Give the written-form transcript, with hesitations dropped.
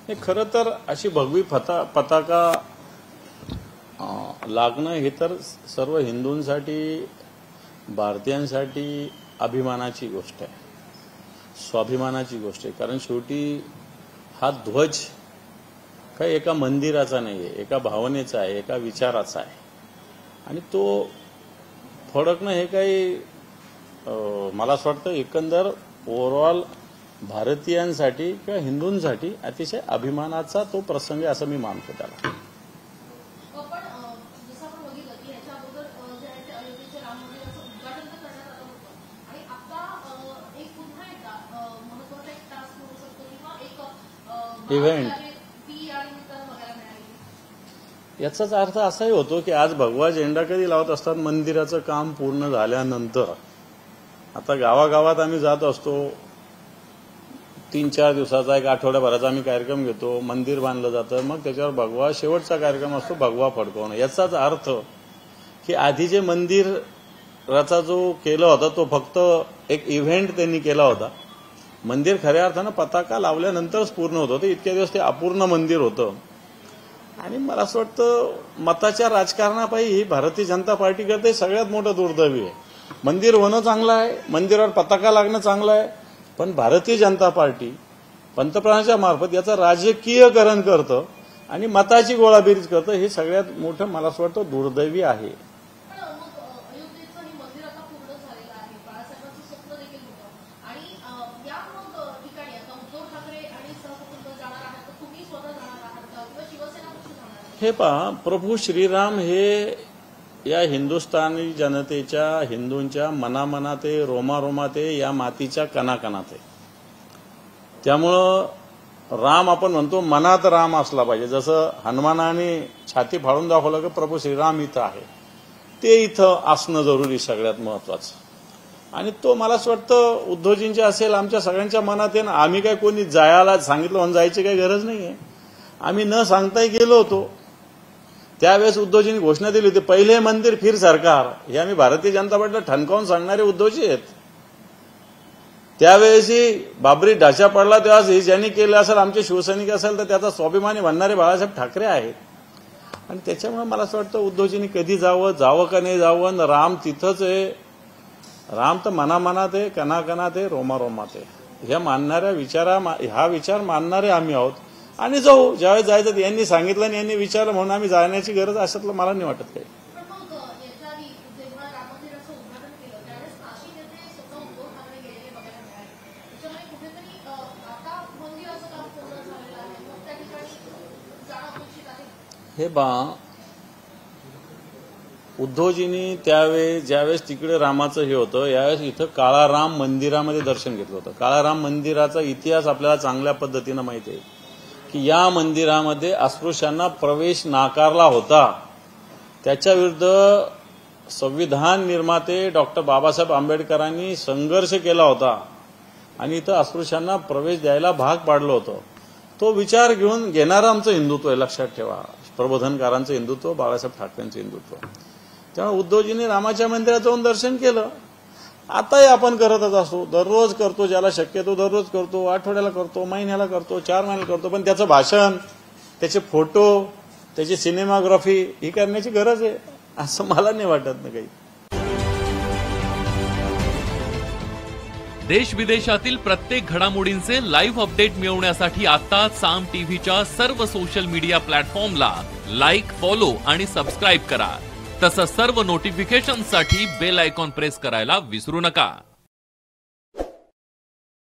हे खरं तर अशी भगवी पताका लागणं हे तर सर्व हिंदूंसाठी भारतीयांसाठी अभिमानाची गोष्ट आहे, स्वाभिमानाची गोष्ट आहे. कारण शेवटी हा ध्वज काही एका मंदिराचा नाही आहे, एका भावनेचा आहे, एका विचाराचा आहे. आणि तो फडकणं हे काही मला असं वाटतं एकंदर ओव्हरऑल भारतीयांसाठी किंवा हिंदूंसाठी अतिशय अभिमानाचा तो प्रसंग आहे असं मी मानतो त्याला. इव्हेंट याचाच अर्थ असाही होतो की आज भगवा झेंडा कधी लावत असतात मंदिराचं काम पूर्ण झाल्यानंतर. आता गावागावात आम्ही जात असतो, 3-4 दिवसाचा एक आठवड्याभराचा आम्ही कार्यक्रम घेतो, मंदिर बांधलं जातं, मग त्याच्यावर भगवा शेवटचा कार्यक्रम असतो भगवा फडकवणं. याचाच अर्थ की आधी जे मंदिराचा जो केला होता तो फक्त एक इव्हेंट त्यांनी केला होता. मंदिर खऱ्या अर्थानं पताका लावल्यानंतरच पूर्ण होत होतं. इतक्या दिवस ते अपूर्ण मंदिर होतं. आणि मला असं वाटतं मताच्या राजकारणापायी ही भारतीय जनता पार्टी करते सगळ्यात मोठं दुर्दैवी आहे. मंदिर होणं चांगलं आहे, मंदिरावर पताका लागणं चांगलं आहे, पण भारतीय जनता पार्टी पंतप्रधानांच्या मार्फत याचं राजकीयकरण करतं आणि मताची गोळाबेरीज करतं. हे सगळ्यात मोठं मला असं वाटतं दुर्दैवी आहे. हे पहा, प्रभू श्रीराम हे या हिंदुस्थानी जनतेच्या हिंदूंच्या मनामनात आहे, रोमारोमात आहे, या मातीच्या कणाकणात आहे. त्यामुळं राम आपण म्हणतो मनात राम असला पाहिजे. जसं हनुमानाने छाती फाडून दाखवलं की प्रभू श्रीराम इथं आहे, ते इथं असणं जरुरी सगळ्यात महत्वाचं. आणि तो मला असं वाटतं उद्धवजींच्या असेल, आमच्या सगळ्यांच्या मनात आहे ना. आम्ही काय कोणी जायला सांगितलं म्हणून जायची काही गरज नाहीये. आम्ही न सांगताही गेलो होतो. त्यावेळेस उद्धवजींनी घोषणा दिली होती, पहिले मंदिर फिर सरकार. हे आम्ही भारतीय जनता पार्टीला ठणकावून सांगणारे उद्धवजी आहेत. त्यावेळेसही बाबरी ढाचा पडला तेव्हा हे ज्यांनी केलं असेल, आमचे शिवसैनिक असेल, तर त्याचा स्वाभिमानी म्हणणारे बाळासाहेब ठाकरे आहेत. आणि त्याच्यामुळे मला असं वाटतं उद्धवजींनी कधी जावं का नाही जावं. राम तिथंच आहे. राम तर मनामनात आहे, कणाकणात आहे, रोमारोमात आहे. ह्या मानणाऱ्या हा विचार मानणारे आम्ही आहोत. आणि जाऊ, ज्यावेळेस जायचं यांनी सांगितलं आणि यांनी विचारलं म्हणून आम्ही जाण्याची गरज अशातलं मला नाही वाटत काही. हे उद्धवजींनी ज्यावेळेस तिकडे रामाचं हे होतं, यावेळेस इथं काळाराम मंदिरामध्ये दर्शन घेतलं होतं. काळाराम मंदिराचा इतिहास आपल्याला चांगल्या पद्धतीनं माहिती आहे की या मंदिरामध्ये अस्पृश्यांना प्रवेश नाकारला होता. त्याच्या विरुद्ध संविधान निर्माते डॉक्टर बाबासाहेब आंबेडकरांनी संघर्ष केला होता आणि इथं अस्पृश्यांना प्रवेश द्यायला भाग पाडलं होतं. तो विचार घेणारं आमचं हिंदुत्व आहे, लक्षात ठेवा. प्रबोधनकारांचं हिंदुत्व, बाळासाहेब ठाकरेंचं हिंदुत्व. त्यामुळे उद्धवजींनी रामाच्या मंदिरात जाऊन दर्शन केलं. आताही आपण करतच असतो, दररोज करतो, ज्याला शक्यतो दररोज करतो, आठवड्याला करतो, महिन्याला करतो, 4 महिन्याला करतो. पण त्याचं भाषण, त्याचे फोटो, त्याची सिनेमाग्राफी ही करण्याची गरज आहे असं मला नाही वाटत ना काही. देश विदेशातील प्रत्येक घडामोडींचे लाईव्ह अपडेट मिळवण्यासाठी आता साम टीव्हीच्या सर्व सोशल मीडिया प्लॅटफॉर्मला लाईक, फॉलो आणि सबस्क्राईब करा. तसंच सर्व नोटिफिकेशनसाठी बेल आयकॉन प्रेस करायला विसरू नका.